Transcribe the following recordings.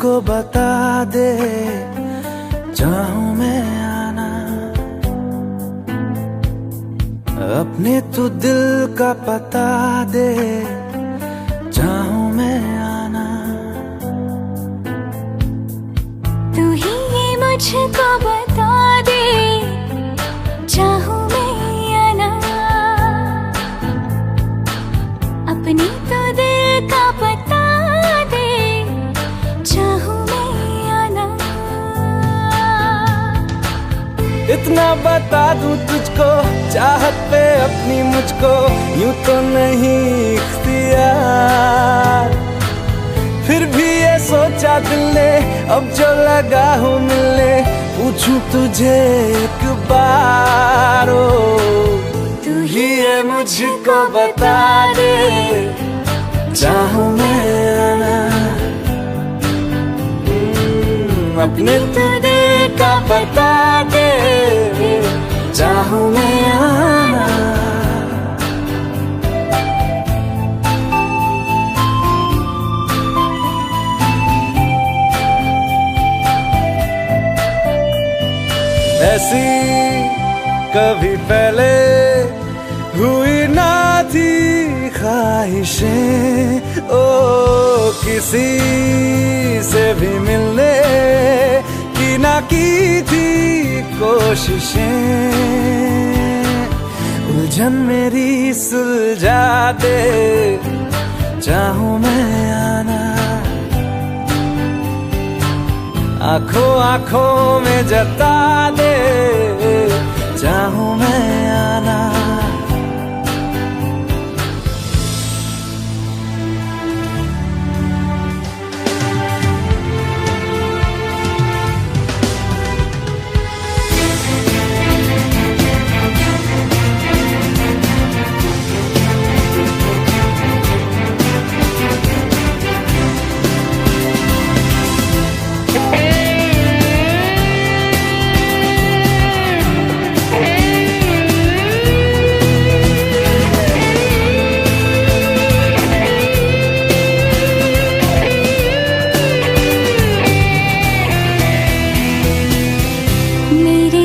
मुझको बता दे, चाहूं मैं आना, अपने तू दिल का पता दे, चाहूं मैं आना। तू ही ये मुझको बता दे, चाहूं मैं आना, अपने तो दिल का पता दे, चाहूं मैं आना। इतना बता दूं तुझको, चाहत पे अपनी मुझको यूं तो नहीं इख्तियार, फिर भी ये सोचा दिल ने अब जो लगा हूँ मिलने, पूछूं तुझे एक बार। ओ तू ही ये मुझको बता दे, चाहूं मैं आना, अपने तू दिल का बता दे, चाहूं मैं आना। ऐसी कभी पहले हुई ना थी ख्वाहिशें, ओ किसी से भी मिलने की ना की थी कोशिशें, उलझन मेरी सुलझा दे, चाहूं मैं आना, आंखों आंखों में जता दे, चाहूं मैं आना।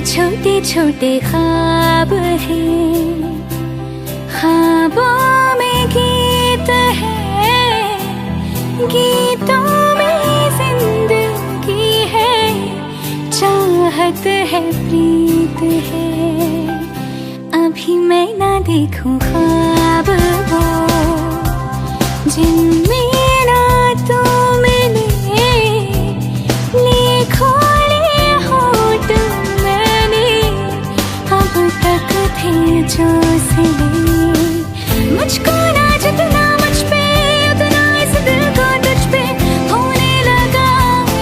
छोटे छोटे ख्वाब हैं, ख्वाबों में गीत है, गीतों में जिंदगी है, चाहत है, प्रीत है। अभी मैं ना देखूं ख्वाब वो जिनमें ना तू मिले, लिखो जो सिले, मुझको ना जितना मुझ पे उतना इस दिल को तुझ पे होने लगा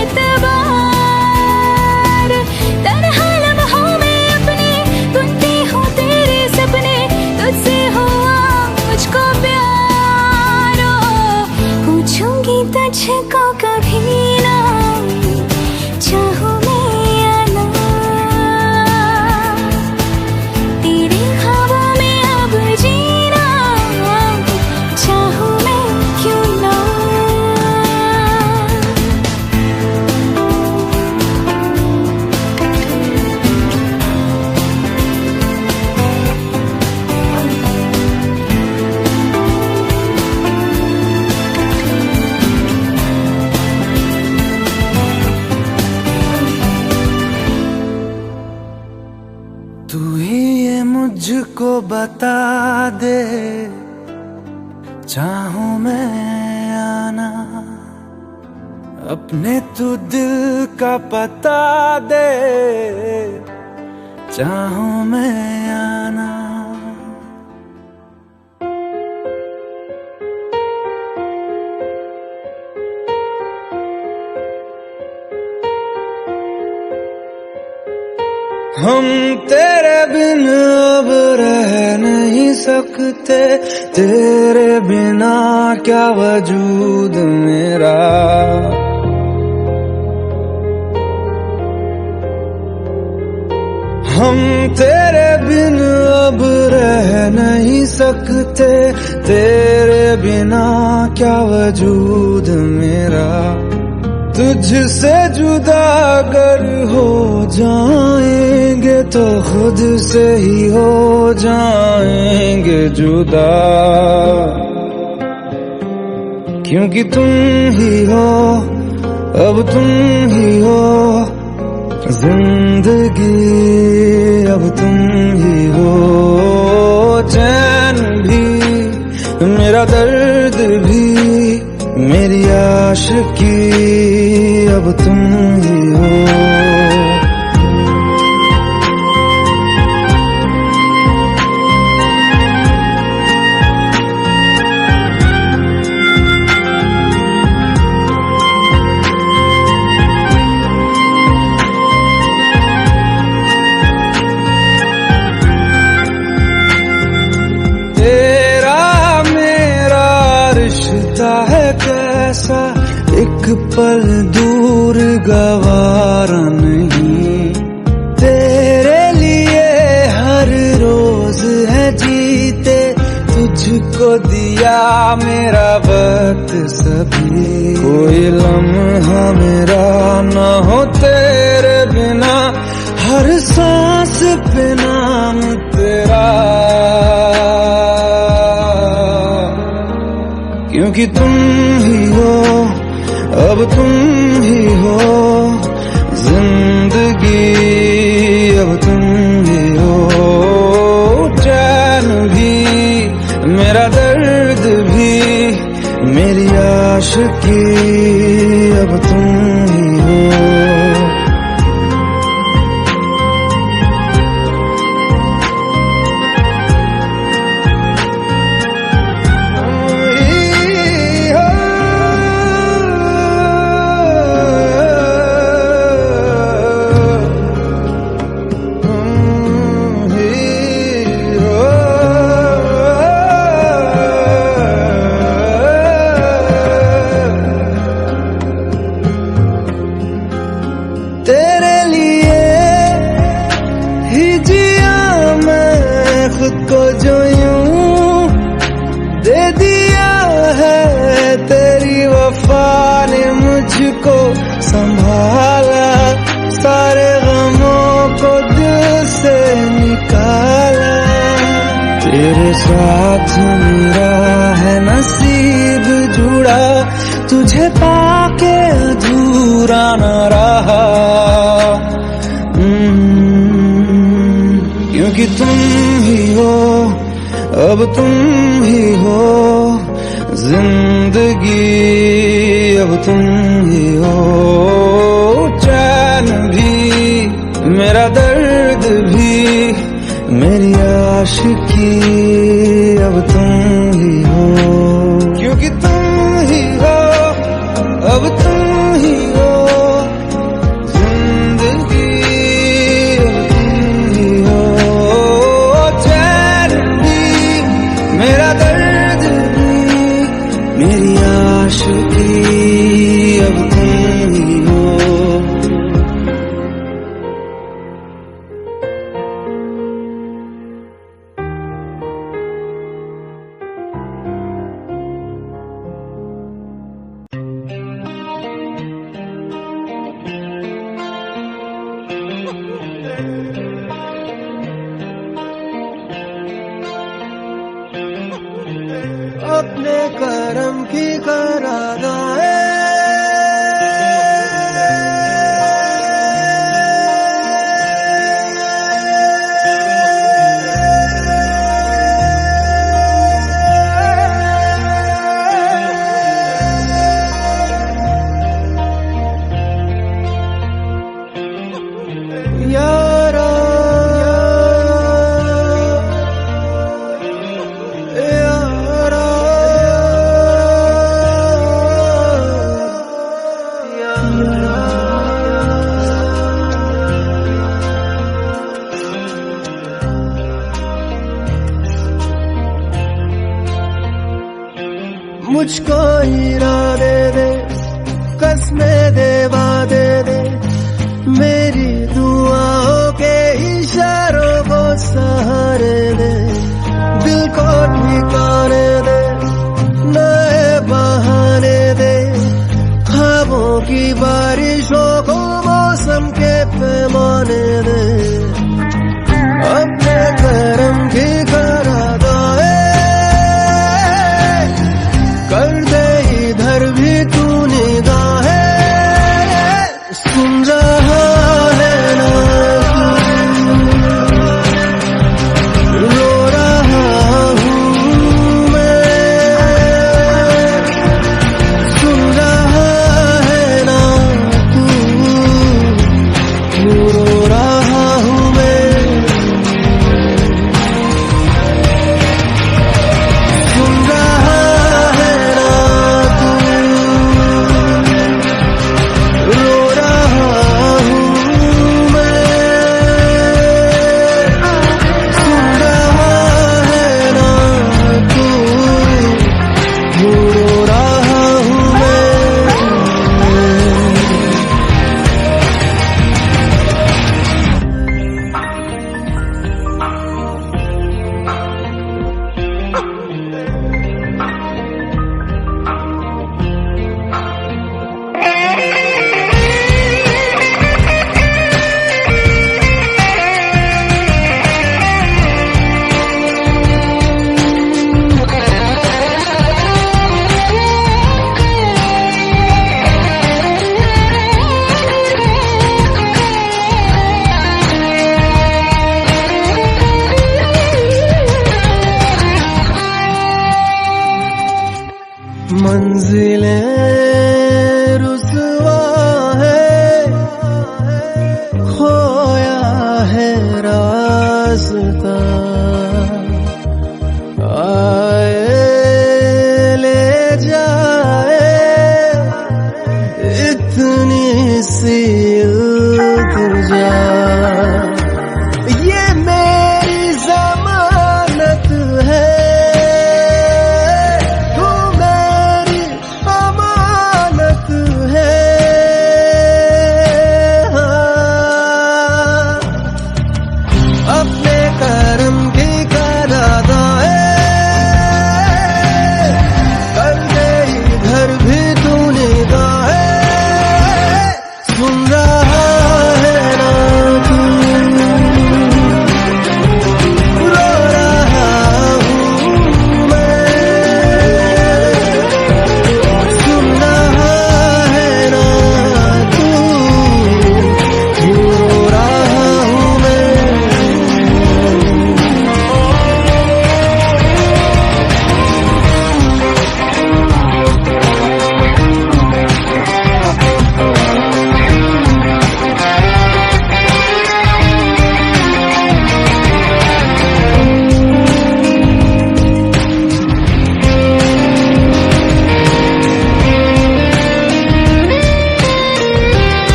एतबार। तन्हा लम्हों में अपने बुनती हूँ तेरे सपने, तुझसे हुआ मुझको प्यार। पूछूंगी तुझको कभी ना, चाहूं तू ही ये मुझको बता दे, चाहूं मैं आना, अपने तू दिल का पता दे, चाहूं मैं आना। हम तेरे बिन अब रह नहीं सकते, तेरे बिना क्या वजूद मेरा। हम तेरे बिन अब रह नहीं सकते, तेरे बिना क्या वजूद मेरा। तुझसे जुदा अगर हो जाएंगे तो खुद से ही हो जाएंगे जुदा, क्योंकि तुम ही हो, अब तुम ही हो जिंदगी, अब तुम ही हो चैन भी, मेरा दर्द भी, मेरी आशिकी, अब तुम ही हो। कैसा एक पल दूर गवारा नहीं, तेरे लिए हर रोज है जीते, तुझको दिया मेरा वक्त सभी, कोई लम्हा मेरा न हो तेरे बिना, हर सांस पे नाम तेरा, क्योंकि तुम ही हो, अब तुम ही हो जिंदगी, अब तुम ही हो चैन भी, मेरा दर्द भी, मेरी आशिकी, अब तुम ही हो। तेरे लिए ही जिया मैं खुद को, जो यूं दे दिया है तेरी वफा ने मुझको संभाला, सारे गमों को दिल से निकाला, तेरे साथ मेरा है नसीब जुड़ा, तुझे पाके अधूरा न रहा, क्योंकि तुम ही हो, अब तुम ही हो जिंदगी, अब तुम ही हो चैन भी, मेरा दर्द भी, मेरी आशिकी, अब तुम ही हो, क्योंकि तुम ही हो, अब तुम ही हो जिंदगी, अब तुम ही हो चैन भी, मेरा दर्द भी, मेरी आशिकी, अब तुम ही हो। अपने करम की करादाए यारा मुझको इरादे दे, कसमें दे, वादे दे, मेरी दुआओं के इशारों को सहारे दे, दिल को ठिकाने दे, नए बहाने दे, ख्वाबों की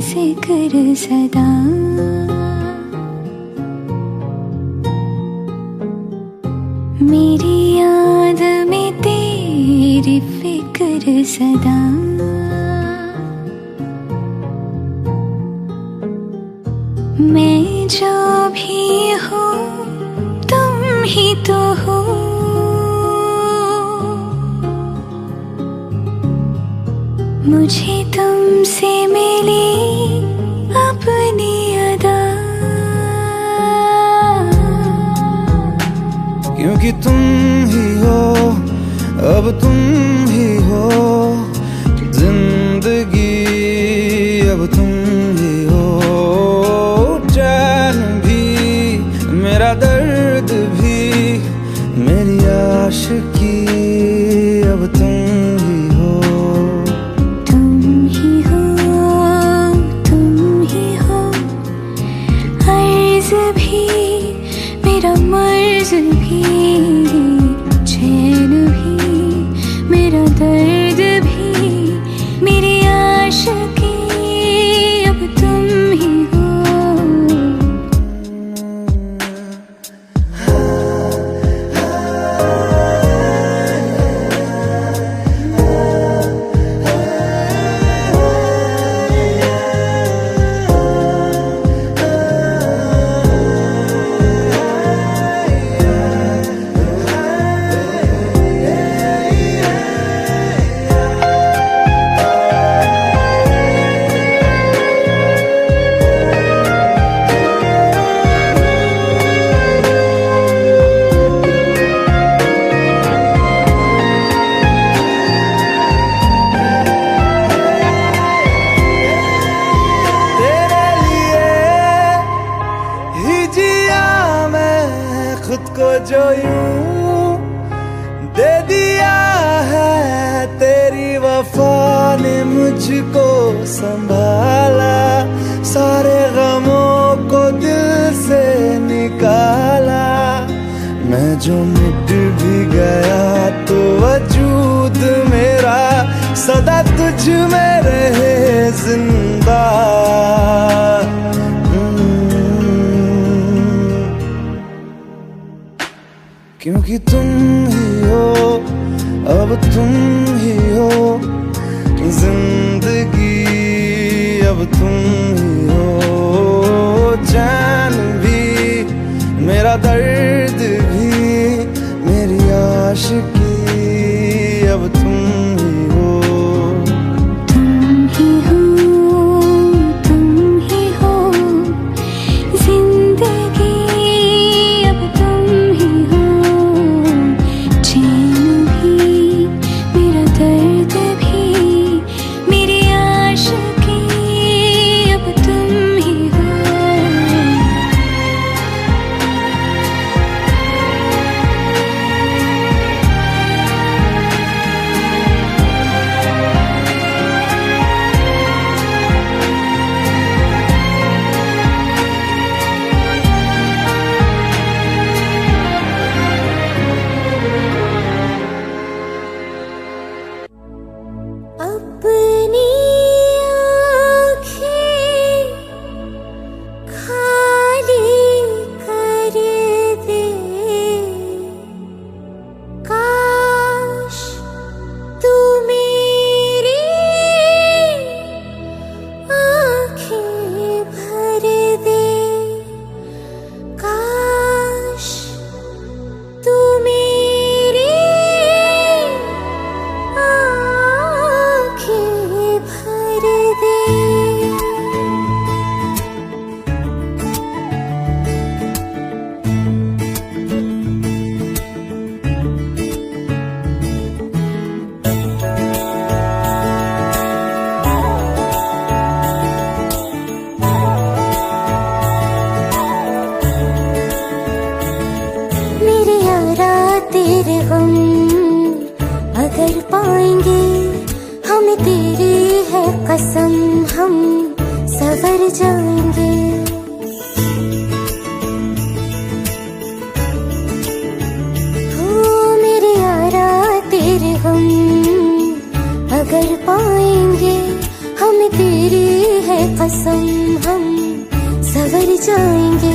जिक्र सदा। मेरी याद में तेरी फिक्र सदा। मैं जो भी हूँ तुम ही तो हो। मुझे तुमसे मिली अपनी अदा। क्योंकि तुम ही हो, अब तुम ही हो जिंदगी, अब तुम ही हो चैन भी, मेरा दर्द भी, मेरी आशिकी, अब तुम ही हो। तुम ही हो, तुम ही हो, अर्ज़ भी, मेरा मर्ज़ भी, चैन भी, मेरा दर्द भी, मेरी आशिकी, अब तुम ही हो। खुद को जो यूं दे दिया है, तेरी वफा ने मुझको संभाला, सारे गमों को दिल से निकाला। मैं जो मिट भी गया तो वजूद मेरा सदा तुझ में रहे जिंदा। क्योंकि तुम ही हो, अब तुम ही हो जिंदगी, अब तुम ही हो चैन भी, मेरा दर्द भी, मेरी आशिकी, अब तुम ही हो। तुम ही हो, तुम ही हो जिंदगी, अब तुम ही हो चैन भी, मेरा दर्द भी, मेरी आशिकी, अब तुम ही हो। अपनी आँखें खाली कर दे, काश तू मेरी आँखें भर दे, काश तू मेरी भर दे। मेरे यारा तेरे गम अगर पाएंगे, हमें तेरी है कसम, हम सवर जाएंगे। हो मेरे यारा तेरे गम अगर पाएंगे, हमें तेरी है कसम हम सवर जाएंगे।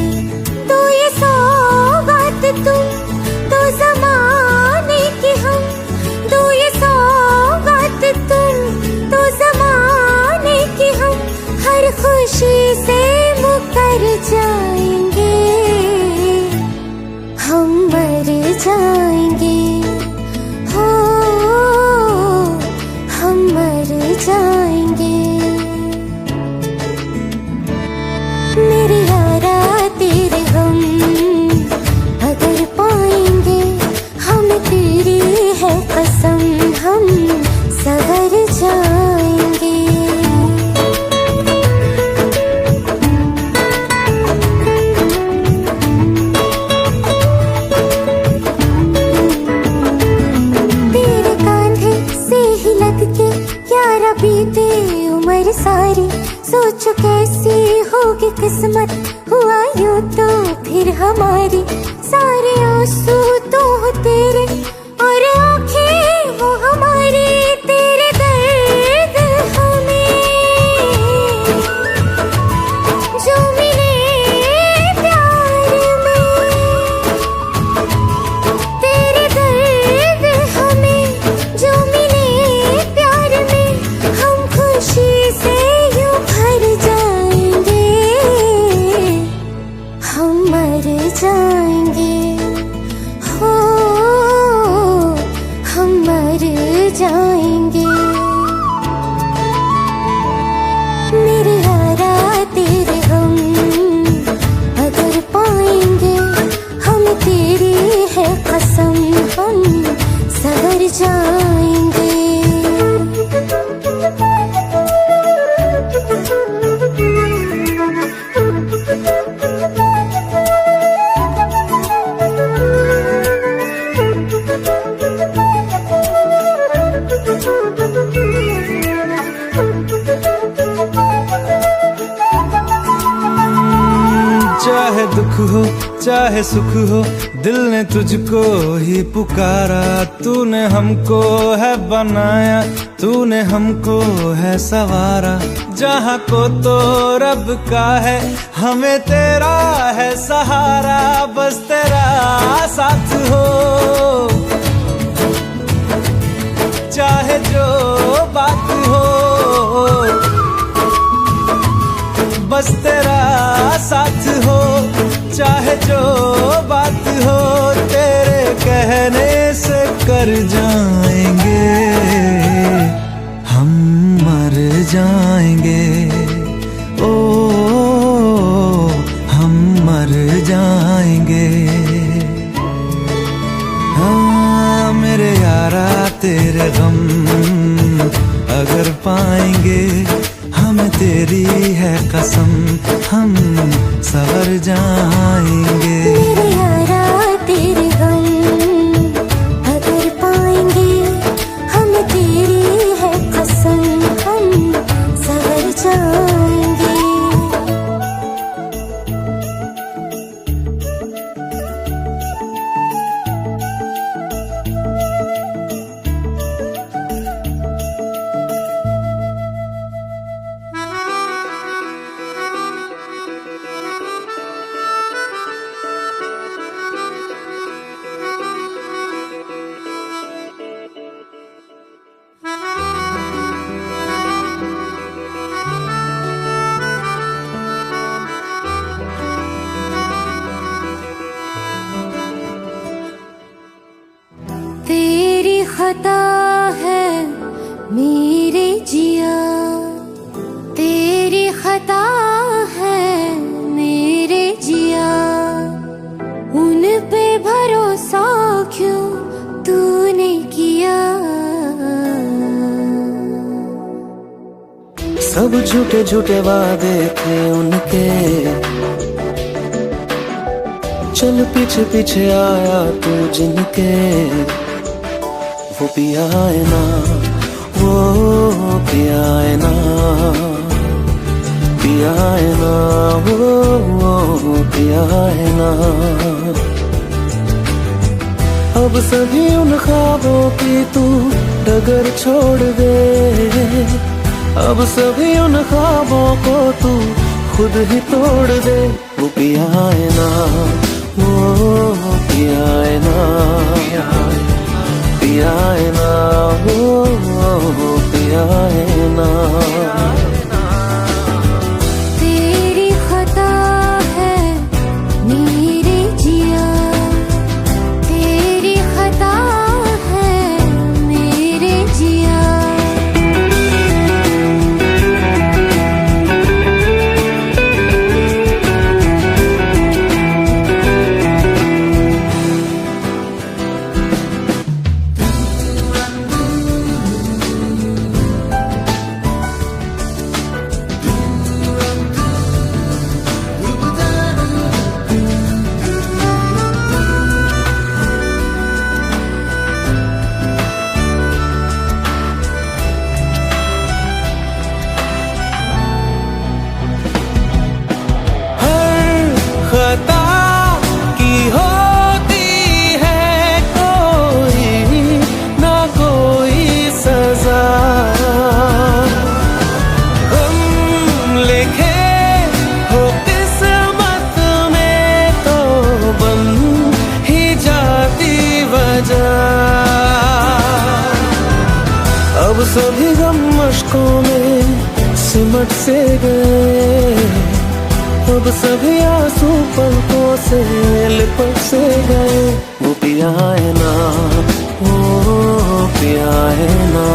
तो ये सौगात तुम तो ज़माने की हम, तो ये सौगात तुम तो ज़माने की हम, हर खुशी से मुकर जाएंगे, हम मर जाएंगे, हो हम मर जाएंगे। मेरे यारा तेरे हम अगर पाएंगे, हम तेरी है कसम हम सवर जाएंगे। तेरे कांधे से ही लग के यारा बीते उम्र सारी, सोचो कैसी होगी किस्मत, हुआ यूं तो फिर हमारी। सारे आंसू तो हो तेरे और आंखें वो हमारी, तेरे दर्द हमें जो मिले प्यार में, तेरे दर्द हमें जो मिले प्यार में, हम खुशी से यूं भर जाएंगे, हम मर जाएंगे, हो हम मर जाएंगे। मेरे यारा तेरे हम अगर पाएंगे, हम तेरी है कसम हम सवर जाएंगे। चाहे दुख हो चाहे सुख हो, दिल ने तुझको ही पुकारा। तूने हमको है बनाया, तूने हमको है सवारा। जहाँ को तो रब का है, हमें तेरा है सहारा। बस तेरा साथ हो चाहे जो बात हो, बस तेरा साथ हो चाहे जो बात हो। तेरे कहने से कर जाएंगे, हम मर जाएंगे, ओ हम मर जाएंगे। हाँ मेरे यारा तेरे गम अगर पाएंगे, हमें तेरी है कसम हम सवर जाएंगे। मेरे यारा तेरे गम अगर पाएंगे, हमें तेरी है कसम हम सवर जाएंगे। तेरी खता है मेरे जिया, तेरी खता है मेरे जिया। उन पे भरोसा क्यों तूने किया। सब झूठे झूठे वादे थे उनके, चल पीछे पीछे आया तू जिनके। वो पिया है ना, वो पिया है ना, पिया है ना, वो पिया है ना। अब सभी उन ख्वाबों की तू डगर छोड़ दे, अब सभी उन ख्वाबों को तू खुद ही तोड़ दे। वो पिया है ना, वो पिया है ना, पिया है ना, वो पिया है ना। तेरी खता है मेरे जिया, तेरी खता है मेरे जिया। खता की होती है कोई ना कोई सजा, हम लिखे हो किस्मत में तो बन ही जाती वजह। अब सभी गम मुश्कों में सिमट से गए, अब सभी आंसू पलकों से लिपट से गए। वो पिया है ना, वो पिया है ना,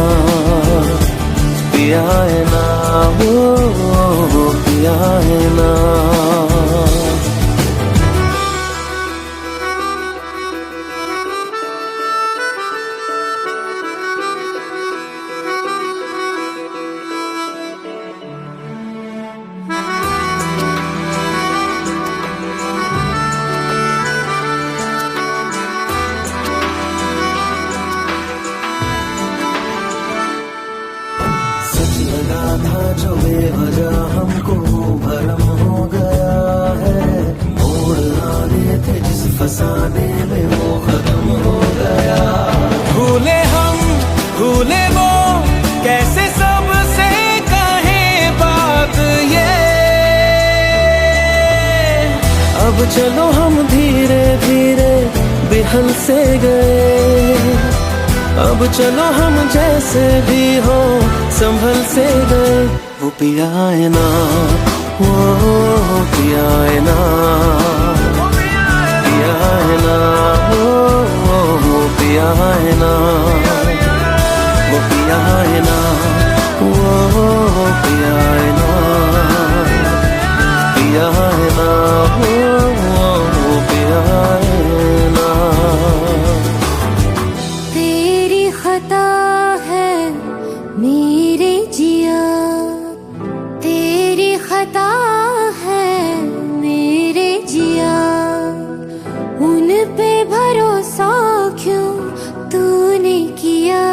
पिया है ना, वो पिया है ना। लगा था जो बेवजह हमको भरम हो गया है, मोड़ आने थे जिस फसाने में वो खत्म हो गया। भूले हम भूले वो कैसे सबसे कहे बात ये, अब चलो हम धीरे धीरे बिहल से गए। अब चलो हम जैसे भी हो संभल से गए। वो पिया है ना, वो पिया है ना, पिया है ना, वो पिया है ना, वो पिया है ना, वो पिया है ना, पिया है ना, वो पिया है ना। खता है मेरे जिया, तेरी खता है मेरे जिया। उन पे भरोसा क्यों तूने किया।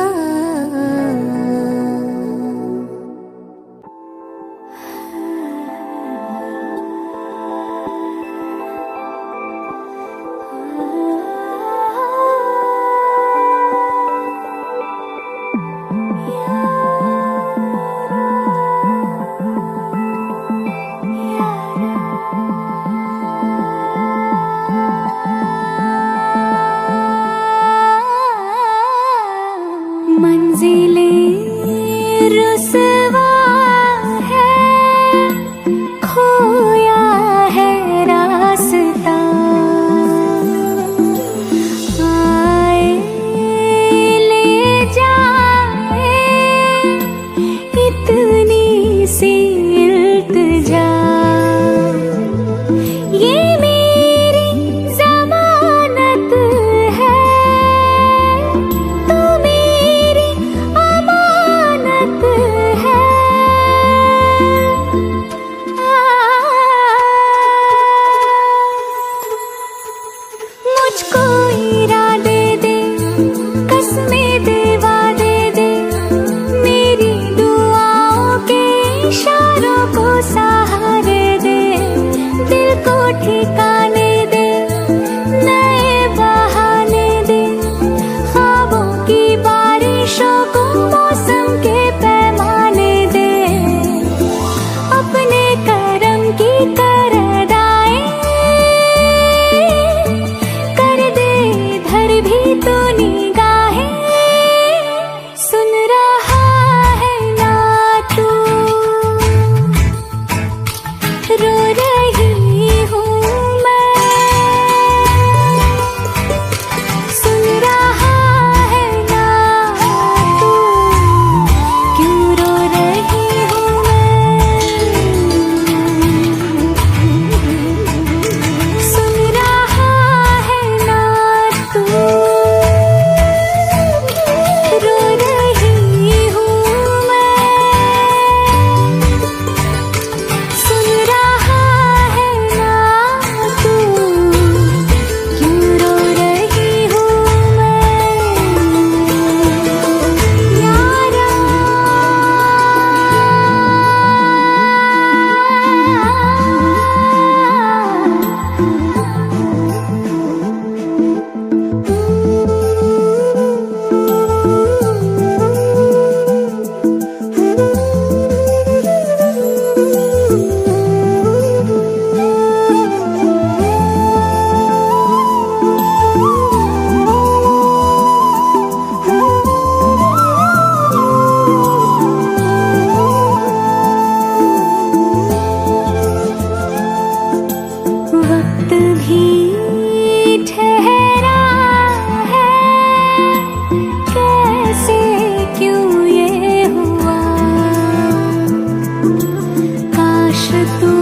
तू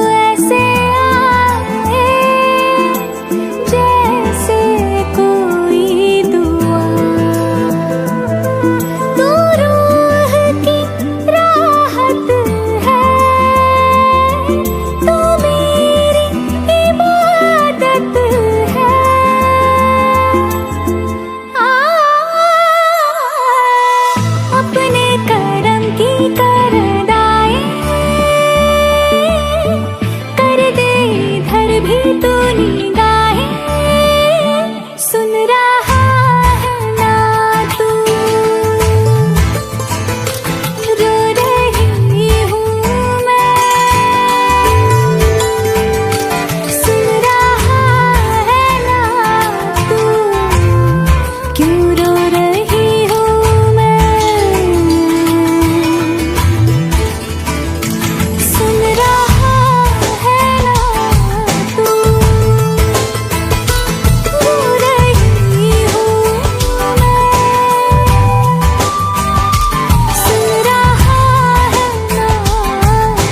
ऐसे आए जैसे कोई दुआ, तू रूह की राहत है, तू मेरी इबादत है। अपने करम की कर दाए, कर दे इधर भी तू निगाहें, सुन रहा है ना तू, रो रही हूँ मैं, सुन रहा है ना तू, क्यों रो रही हूँ मैं, सुन रहा है ना तू, रो रही हूँ मैं, सुन रहा है ना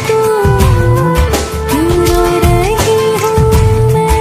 तू, क्यों रो रही हूँ मैं।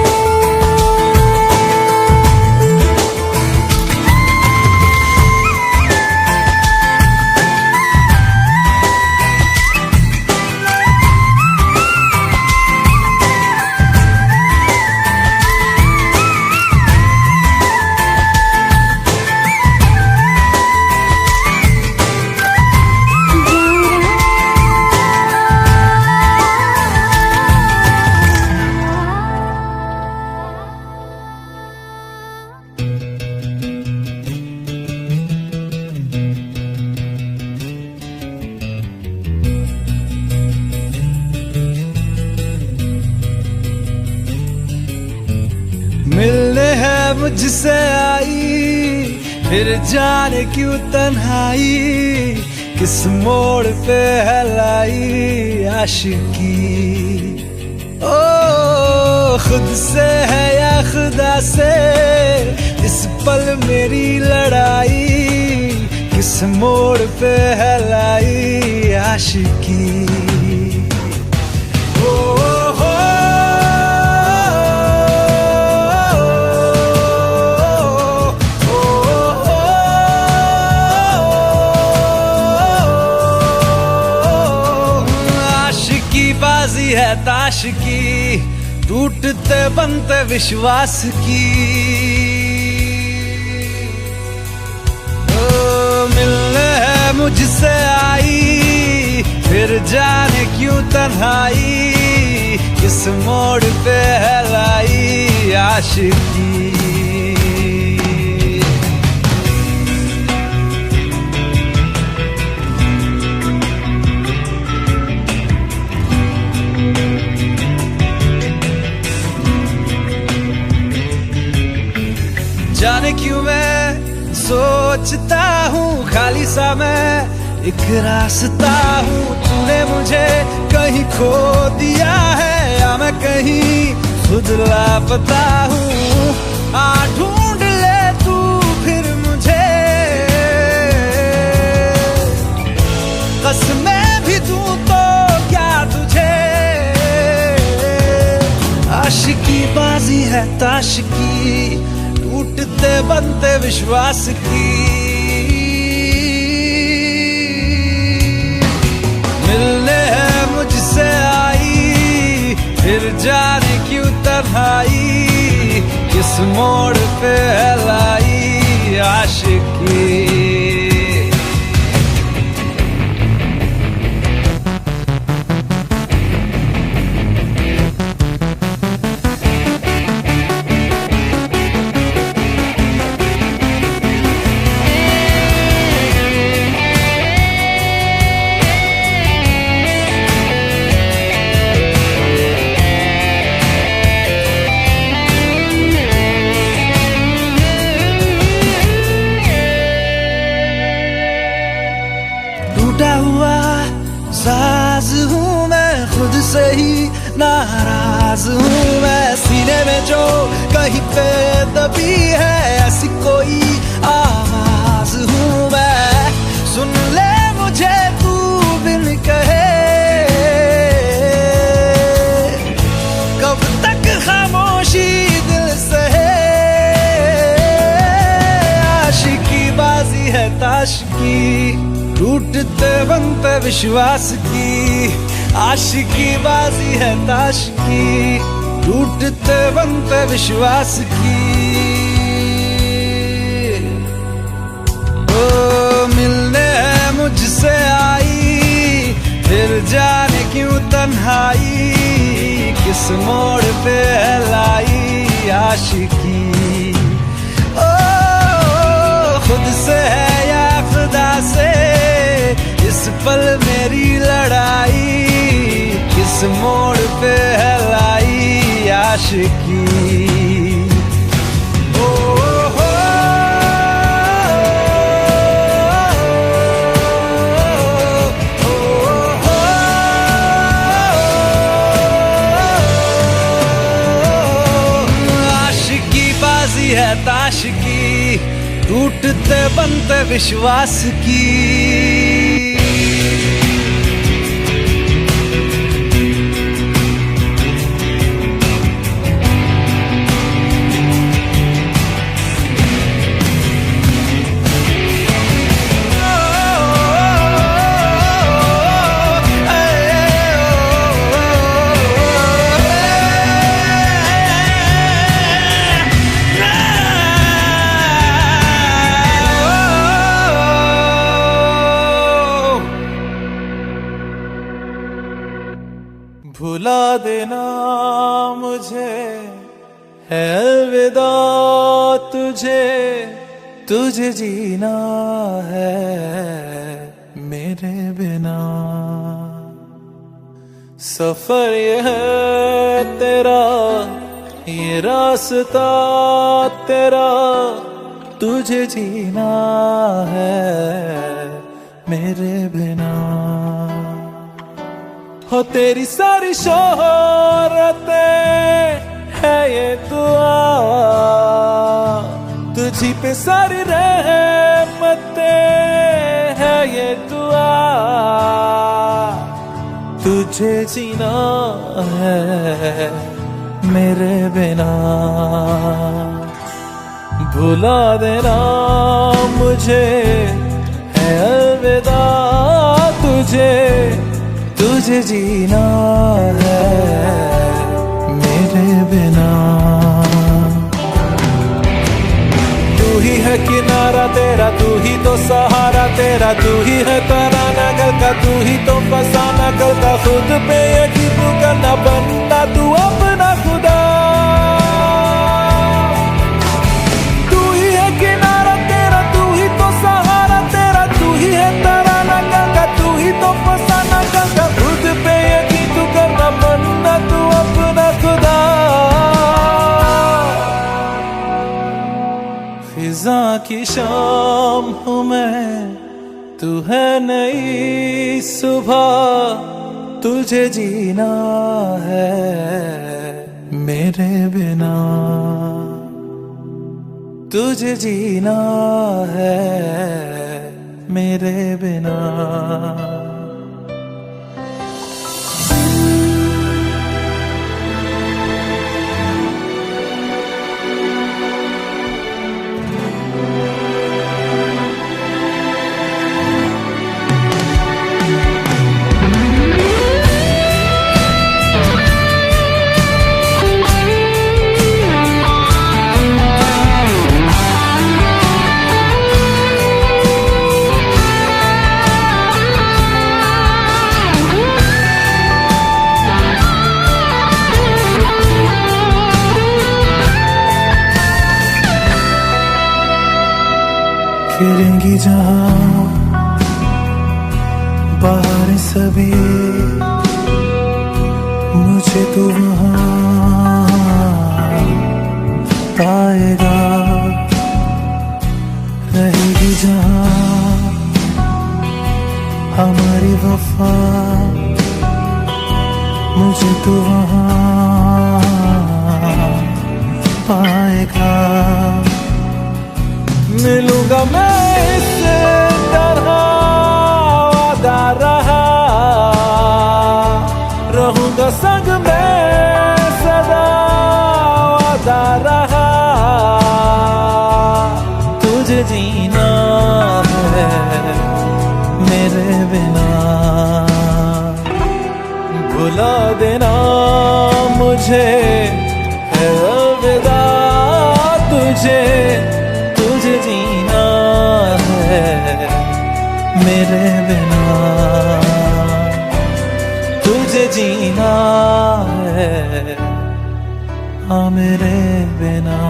मिलने है मुझसे आई, फिर जाने क्यों तन्हाई, किस मोड़ पे है लाई आशिकी। ओ खुद से है या खुदा से, इस पल मेरी लड़ाई, किस मोड़ पे है लाई आशिकी। ओ हो बाजी है ताश की, टूटते बनते विश्वास की। ओ मिलने है मुझसे आई, फिर जाने क्यों तन्हाई, किस मोड़ पे है लाई आशिकी। जाने क्यों मैं सोचता हूँ खाली सा मैं एक रास्ता हूँ, तूने मुझे कहीं खो दिया है या मैं कहीं खुद लापता हूँ। आ ढूंढ ले तू फिर मुझे, कसमें भी दूँ तो क्या तुझे, आशिकी बाजी है ताश की, टूटते बनते विश्वास की। मिलने है मुझसे आई, फिर जाने क्यों तन्हाई, किस मोड़ पे है लाई आशिकी। टूटा हुआ साज हूँ मैं, खुद से ही नाराज हूँ मैं, सीने में जो कहीं पे दबी है ऐसी कोई आवाज हूँ मैं। सुन ले मुझे तू बिन कहे, टूटते बनते विश्वास की आशिकी बाजी है ताश की, टूटते बनते विश्वास की। ओ मिलने है मुझसे आई, फिर जाने क्यों तन्हाई, किस मोड़ पे है लाई आशिकी। ओ खुद से है या खुदा से, इस पल मेरी लड़ाई, किस मोड़ पे है लाई आशिकी। ओ हो आशिकी बाजी है ताश की, टूटते बनते विश्वास की। भुला देना मुझे है अलविदा तुझे, तुझे जीना है मेरे बिना। सफर ये है तेरा, ये रास्ता तेरा, तुझे जीना है मेरे बिना। हो तेरी सारी शोहरतें है ये दुआ, तुझी पे सारी रहमतें है ये दुआ, तुझे जीना है मेरे बिना। भुला देना मुझे है अलविदा तुझे, तुझे जीना है मेरे बिना। तू ही है किनारा तेरा, तू ही तो सहारा तेरा, तू ही है तराना गल का, तू ही तो फसाना गल का। खुद पे यकीन तू करना, बनना तू अपना खुदा। तू ही है किनारा तेरा, तू ही तो सहारा तेरा, तू ही है तराना गल का, तू ही तो फसाना गल का। खुद पे यकीन तू करना, बनना तू अपना खुदा। फिजा की शाम हूँ मैं, तू है नई सुबह, तुझे जीना है मेरे बिना, तुझे जीना है मेरे बिना। फिरेंगी जहाँ बाहर सभी, मुझे तो वहाँ पाएगा। रहेगी जहाँ हमारी वफा, मुझे तो वहाँ पाएगा। मिलूंगा मैं इस तरह वादा रहा, रहूंगा संग में सदा वादा रहा। तुझे जीना है मेरे बिना। भुला देना मुझे है अलविदा तुझे, तुझे जीना है मेरे बिना, तुझे जीना है हाँ मेरे बिना।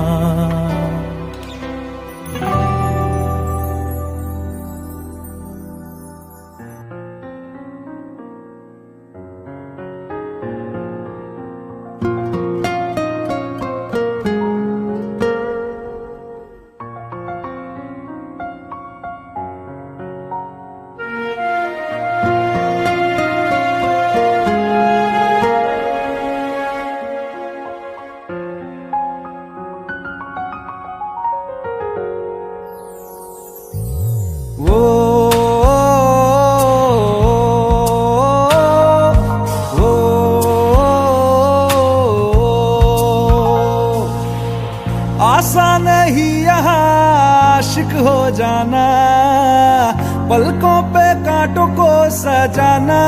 वो आसान नहीं यहाँ आशिक हो जाना, पलकों पे कांटों को सजाना।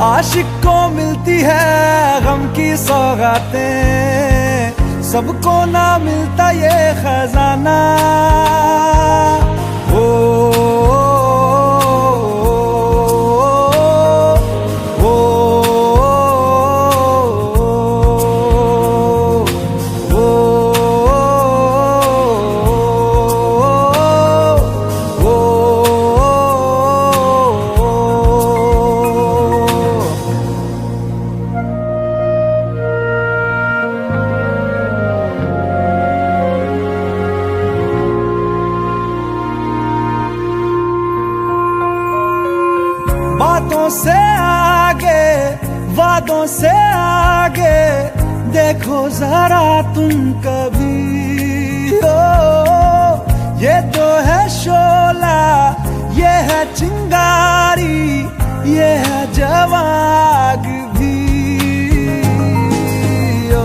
आशिक को मिलती है गम की सौगातें, सबको ना मिलता ये खजाना। ओ, ओ, ओ, बातों से आगे वादों से आगे देखो जरा तुम कभी। ओ ये तो है शोला, ये है चिंगारी, ये है जवाग भी। ओ,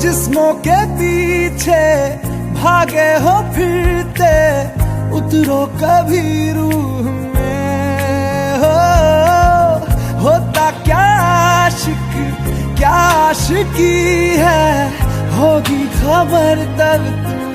जिस्मों के पीछे भागे हो फिरते, उतरो कभी रूह में। होता क्या आशिक क्या आशिकी है, होगी खबर तब तुम्हें।